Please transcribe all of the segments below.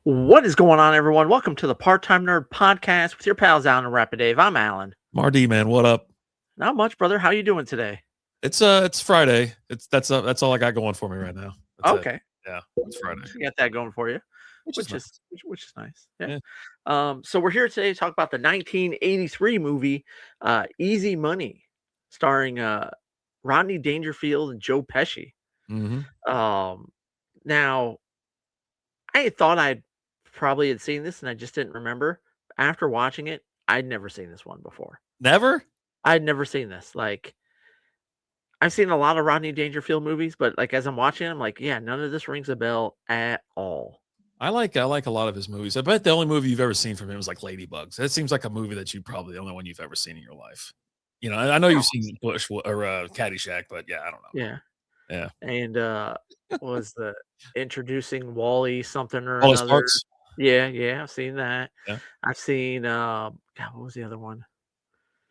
What is going on, everyone? Welcome to the Part-Time Nerd Podcast with your pals Alan and Rapid Dave. I'm Alan. Marty, man, what up? Not much, brother. How you doing today? It's Friday. That's all I got going for me right now. That's it. Okay, Yeah, it's Friday, you got that going for you, which is which nice. is which is nice. Yeah. Yeah. So we're here today to talk about the 1983 movie Easy Money, starring Rodney Dangerfield and Joe Pesci. Hmm. Um, Now I thought I'd probably had seen this and I just didn't remember. After watching it, I'd never seen this one before. Never. I'd never seen this. I've seen a lot of Rodney Dangerfield movies, but as I'm watching, I'm like, yeah, none of this rings a bell at all. I like a lot of his movies. I bet the only movie you've ever seen from him was like Ladybugs. That seems like a movie that you probably the only one you've ever seen in your life. I know Yeah. you've seen Bush or Caddyshack, but yeah, I don't know. Yeah. Yeah, And what was the introducing Wally something or All his another? parts. Yeah, yeah, I've seen that. Yeah, I've seen God, what was the other one?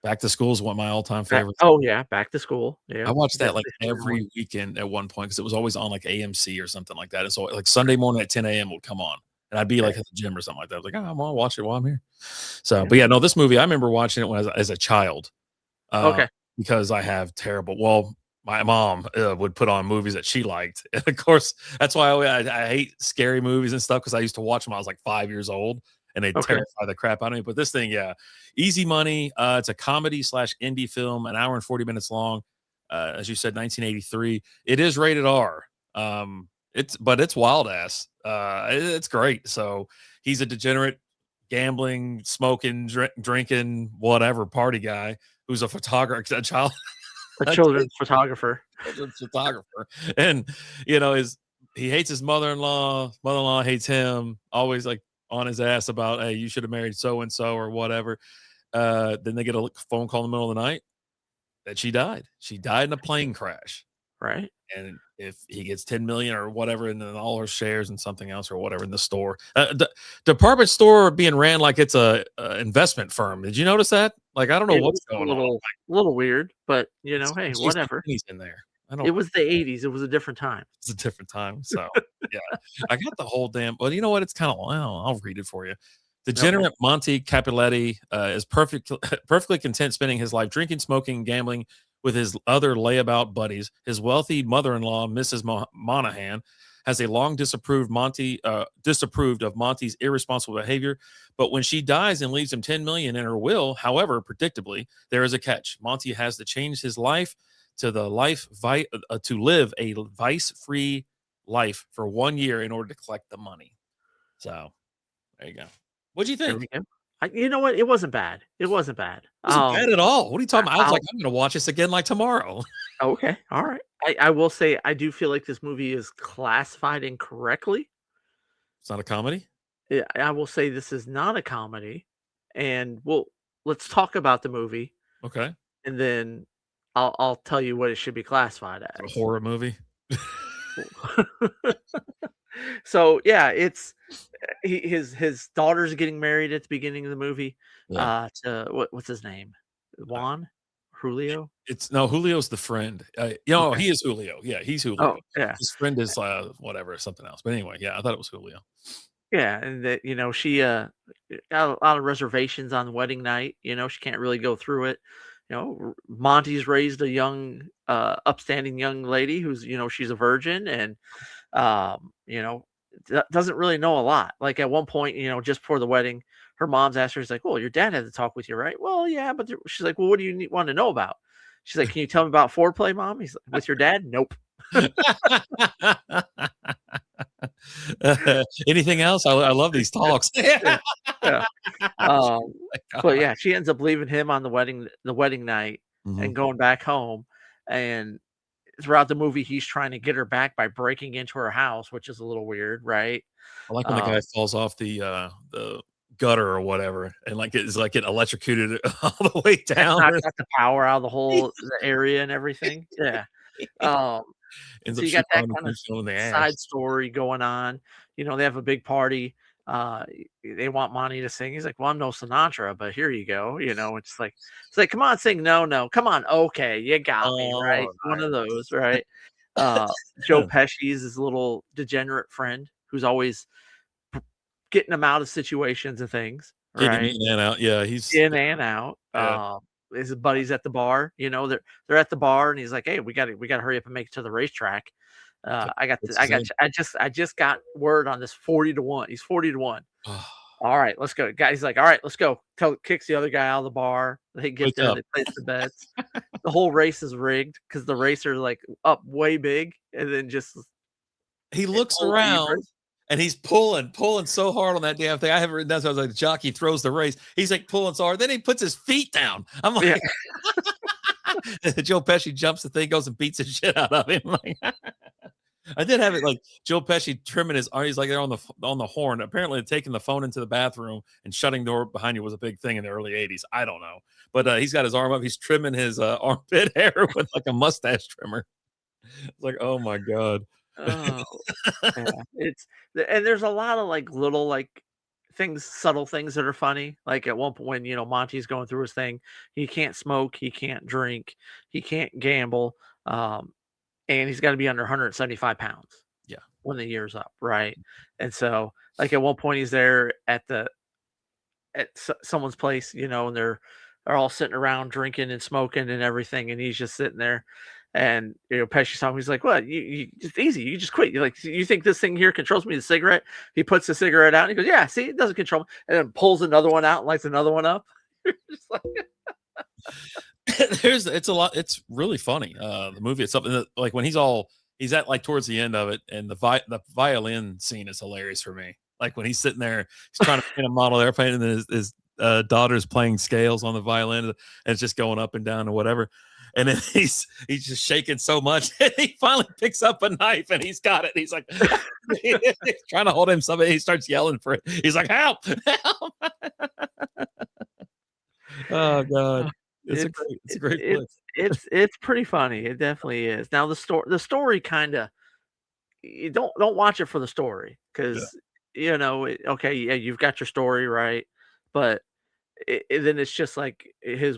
Back to School is one of my all-time Back, favorites. oh yeah, Back to School. I Yeah, watched that like definitely seen that one. every weekend at one point because it was always on like AMC or something like that. And so like Sunday morning at 10 a.m. would come on. And I'd be Yeah, like at the gym or something like that. I was like, oh, I'm gonna watch it while I'm here. So, yeah. but yeah, no, this movie, I remember watching it when as a child, uh, Okay. because I have terrible. Well, my mom would put on movies that she liked, and of course, that's why I hate scary movies and stuff because I used to watch them when I was like 5 years old, and they Okay. terrify the crap out of me. But this thing, yeah, Easy Money. It's a comedy slash indie film, an hour and 40 minutes long. As you said, 1983. It is rated R. It's wild ass. It's great. So he's a degenerate, gambling, smoking, drinking, whatever party guy who's a photographer, a child, A a children's photographer. children's photographer, and is he hates his mother-in-law. Mother-in-law hates him. Always like on his ass about, hey, you should have married so and so or whatever. Then they get a phone call in the middle of the night that she died. She died in a plane crash. Right. And if he gets 10 million or whatever, and then all her shares and something else or whatever in the store, the department store being ran like it's a investment firm. Did you notice that? Like, I don't know It what's was a going on. little weird, but hey, It's just whatever. companies in there. I It don't. was the 80s. It was a different time. It's a different time. So yeah, I got the whole damn. Well, you know what? It's kind of. Well, I'll read it for you. Okay. Degenerate Monty Capuletti is perfectly content spending his life drinking, smoking, and gambling with his other layabout buddies. His wealthy mother-in-law, Mrs. Monahan, has a long disapproved of Monty's irresponsible behavior. But when she dies and leaves him 10 million in her will, however, predictably, there is a catch. Monty has to change his life to live a vice-free life for 1 year in order to collect the money. So there you go. What do you There think? we go. You know what? It wasn't bad. It wasn't bad. It wasn't bad at all. What are you talking about? I was like, I'll I'm gonna watch this again like tomorrow. okay. All right. I will say I do feel like this movie is classified incorrectly. It's not a comedy. I will say this is not a comedy, and let's talk about the movie, Okay. and then I'll tell you what it should be classified It's a as. horror movie. So yeah, it's his daughter's getting married at the beginning of the movie. Yeah. To what's his name? Uh, Juan, Julio. it's no Julio's the friend. Okay. He is Julio. Yeah, he's Julio. Oh yeah, His friend is whatever, something else. But anyway, yeah, I thought it was Julio. yeah, and that she got a lot of reservations on wedding night. She can't really go through it. Monty's raised a young, upstanding young lady who's she's a virgin and um, you know, doesn't really know a lot. Like at one point, just before the wedding, her mom's asked her, "She's like, well, your dad had to talk with you, right?" Well, yeah, but she's like, well, what do you want to know about? She's like, can you tell me about foreplay, mom? He's like, with your dad? Nope. Anything else? I love these talks. Yeah. Yeah. Um, My but God. yeah, she ends up leaving him on the wedding night Mhm. and going back home. And throughout the movie, he's trying to get her back by breaking into her house, which is a little weird, right? I like when the Um, guy falls off the gutter or whatever, and like it's like get electrocuted all the way and down. knocks out the power out of the area and everything. Yeah. Um, Ends so up you got shooting that arm kind of and in the side ass. story going on. They have a big party. They want Monty to sing. He's like, "Well, I'm no Sinatra, but here you go." It's like, "Come on, sing." No, no, come on. Okay, you got me right. All One of right. those, right? Uh, Joe Pesci's his little degenerate friend who's always getting him out of situations and things, Getting him right? in and out. Yeah, he's In and out. yeah. His buddies at the bar, they're at the bar and he's like, "Hey, we gotta hurry up and make it to the racetrack. Puts his in. I just got word on this 40 to 1. He's 40 to 1. Oh, All right, let's go." Guy's like, "All right, let's go." Kicks the other guy out of the bar. They get wake there, up. they place the bets. The whole race is rigged because the racer's like up way big and then just He looks pulls the around and he's pulling so hard on that damn thing. I haven't written down. So I was like, jockey throws the race. He's like pulling so hard. Then he puts his feet down. I'm yeah. like, Joe Pesci jumps the thing, goes and beats the shit out of him. Like, I did have it like Joe Pesci trimming his arm. He's like there on the horn. Apparently, taking the phone into the bathroom and shutting the door behind you was a big thing in the early '80s. I don't know, but he's got his arm up. He's trimming his armpit hair with like a mustache trimmer. It's like, oh my god. Oh, yeah. And there's a lot of, like, little, like, things subtle things that are funny. Like, at one point when, Monty's going through his thing, he can't smoke, he can't drink, he can't gamble, and he's gotta be under 175 pounds Yeah. when the year's up, right? And so, like, at one point, he's there at someone's place, and they're all sitting around drinking and smoking and everything, and he's just sitting there. And Pesci saw him. He's like, "What? You just easy. You just quit. You like you think this thing here controls me? The cigarette?" He puts the cigarette out. And he goes, "Yeah, see, it doesn't control me." And then pulls another one out and lights another one up. Just like, It's a lot. It's really funny. The movie it's something that like when he's at like towards the end of it, and the violin scene is hilarious for me. Like when he's sitting there, he's trying to paint a model airplane, and then his daughter's playing scales on the violin, and it's just going up and down or whatever. And then he's just shaking so much, and he finally picks up a knife, and he's got it. And he's like, he's trying to hold himself, and he starts yelling for it. He's like, "Help! Help!" Oh god, it's a great flick. it's pretty funny. It definitely is. Now the story kind of you don't watch it for the story Yeah. because okay, yeah, you've got your story right, but then it's just like his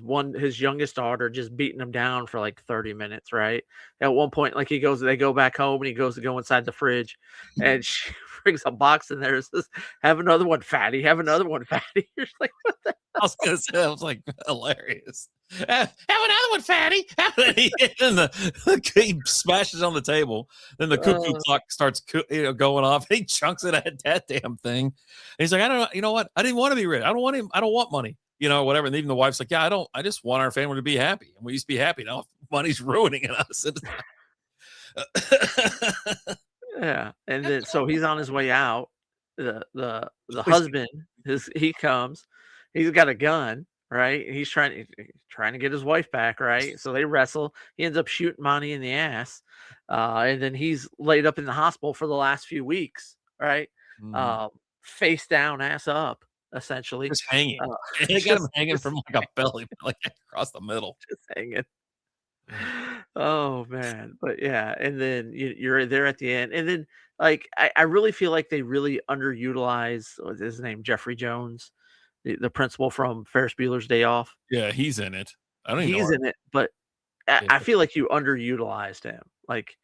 youngest daughter just beating him down for like 30 minutes, right? At one point, like they go back home and he goes to go inside the fridge and she brings a box in there and says, "Have another one, fatty, have another one, fatty." You're just like, what the I was gonna say that was like hilarious. Have another one, fatty. And he smashes on the table. Then the cuckoo uh, clock starts going off. He chunks it at that damn thing. And he's like, I don't know. You know what? I didn't want to be rich. I don't want him. I don't want money. Whatever. And even the wife's like, yeah, I don't. I just want our family to be happy. And we used to be happy. Now money's ruining us. yeah. And then so he's on his way out. The Always husband, he comes, he's got a gun, right? And he's trying to get his wife back, right? So they wrestle. He ends up shooting Monty in the ass. And then he's laid up in the hospital for the last few weeks, right? mm, Um, Face down, ass up, essentially. just hanging. Uh, They got him just hanging just from like a belly, like across the middle. just hanging. Oh man, but yeah, and then you're there at the end, and then like I really feel like they really underutilize what's his name, Jeffrey Jones, the principal from Ferris Bueller's Day Off. Yeah, he's in it. I don't even know. He's in it, but Yeah, I feel like you underutilized him. Like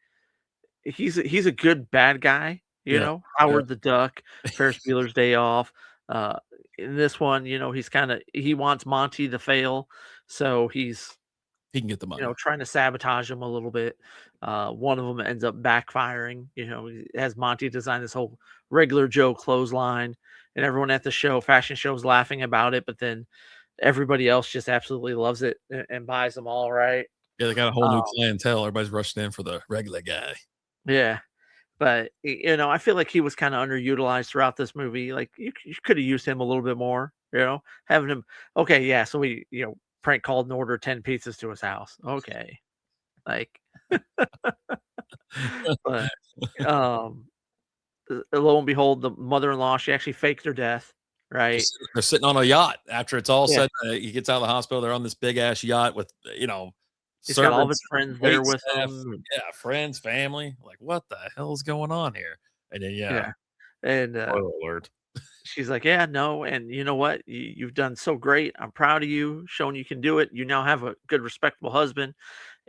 he's a good bad guy, yeah, yeah. Howard the Duck, Ferris Bueller's Day Off. Uh, in this one, he wants Monty to fail, so he's He can get the money. trying to sabotage him a little bit. One of them ends up backfiring. He has Monty design this whole regular Joe clothesline, and everyone at the fashion show, is laughing about it. But then everybody else just absolutely loves it and buys them all. Right? Yeah, they got a whole Um, new clientele. Everybody's rushing in for the regular guy. yeah, but I feel like he was kind of underutilized throughout this movie. Like you could have used him a little bit more. Having him. Okay, yeah. So we prank called and ordered 10 pizzas to his house. Okay, like, but um lo and behold, the mother-in-law, she actually faked her death, right? They're sitting on a yacht after it's all Yeah. said. He gets out of the hospital. They're on this big ass yacht with He's got all of servants, his friends there wait with staff, him. yeah, friends, family. Like, what the hell is going on here? And then yeah, Yeah. And, spoiler alert. she's like, "Yeah, no, and you know what? You've done so great. I'm proud of you, showing you can do it. You now have a good, respectable husband."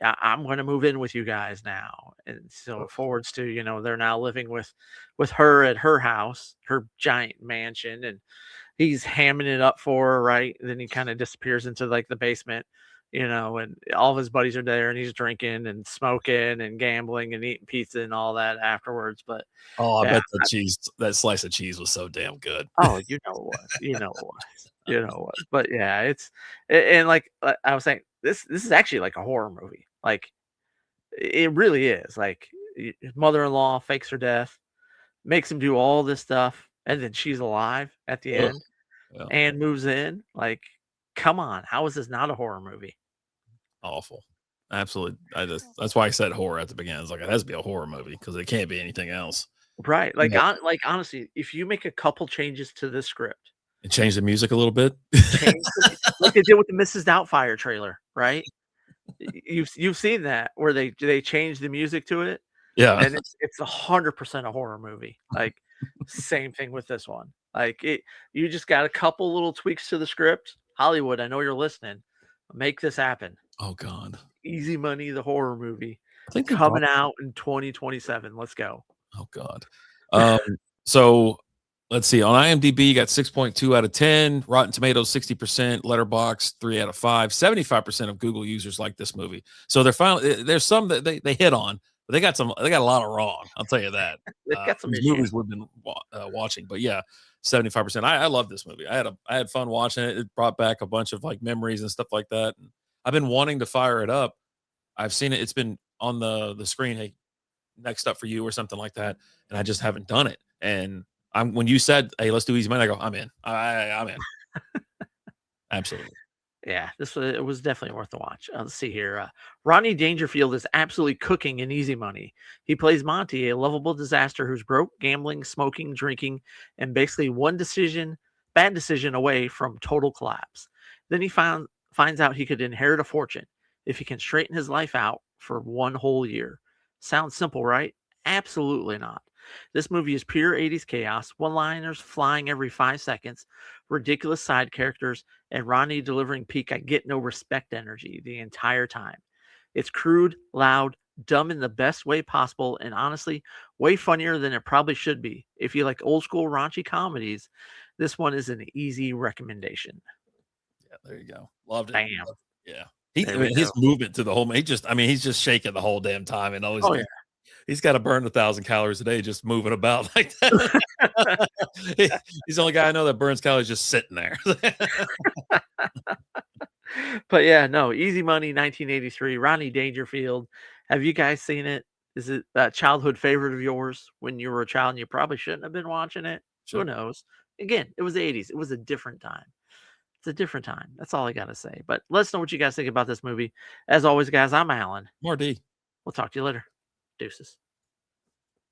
I'm gonna move in with you guys now. And so it forwards to, they're now living with her at her house, her giant mansion, and he's hamming it up for her, right? And then he kind of disappears into like the basement, and all of his buddies are there and he's drinking and smoking and gambling and eating pizza and all that afterwards. But Oh, I yeah, bet that slice of cheese was so damn good. oh, you know it was. You know it was. You know it was. But yeah, and like I was saying, this is actually like a horror movie. Like it really is. Like his mother-in-law fakes her death, makes him do all this stuff, and then she's alive at the Ugh, end yeah, and moves in. Like, come on, how is this not a horror movie? awful. Absolutely. That's why I said horror at the beginning. It's like, it has to be a horror movie because it can't be anything else. Right. Like Yeah. honestly, if you make a couple changes to this script, And change the music a little bit. change like they did with the Mrs. Doubtfire trailer, right? You've seen that where they changed the music to it, Yeah. and it's 100% a horror movie. Like same thing with this one. Like you just got a couple little tweaks to the script. Hollywood, I know you're listening. Make this happen. Oh god. Easy Money, the horror movie, I think they brought coming out in 2027. Let's go. oh god. Um, so let's see. On IMDb, you got 6.2 out of 10, Rotten Tomatoes 60%, Letterbox 3 out of 5, 75% of Google users like this movie. So they're finally there's some that they hit on, but they got a lot of wrong. I'll tell you that. They've got some These issues. movies we've been watching, but yeah, 75%. I love this movie. I had fun watching it. It brought back a bunch of like memories and stuff like that. And I've been wanting to fire it up. I've seen it. It's been on the screen. Hey, next up for you or something like that, and I just haven't done it. And I'm when you said, "Hey, let's do Easy Money," I go, "I'm in. I'm in. Absolutely." Yeah, it was definitely worth the watch. Let's see here. Rodney Dangerfield is absolutely cooking in Easy Money. He plays Monty, a lovable disaster who's broke, gambling, smoking, drinking, and basically bad decision away from total collapse. Then he finds out he could inherit a fortune if he can straighten his life out for one whole year. Sounds simple, right? Absolutely not. This movie is pure 80s chaos, one-liners flying every 5 seconds, ridiculous side characters, and Ronnie delivering peak I get no respect energy the entire time. It's crude, loud, dumb in the best way possible, and honestly, way funnier than it probably should be. If you like old school raunchy comedies, this one is an easy recommendation. Yeah, there you go. Loved it. Bam. Yeah. I There we mean, his go. movement to the whole I mean, he's just shaking the whole damn time and always Oh yeah. he's got to burn 1,000 calories a day just moving about like that. He- he's the only guy I know that burns calories just sitting there. But yeah, no, Easy Money 1983, Ronnie Dangerfield. Have you guys seen it? Is it a childhood favorite of yours when you were a child and you probably shouldn't have been watching it? Who Sure. knows? Again, it was the 80s. It was a different time. It's a different time. That's all I got to say. But let us know what you guys think about this movie. As always, guys, I'm Alan. More D. We'll talk to you later. Deuces.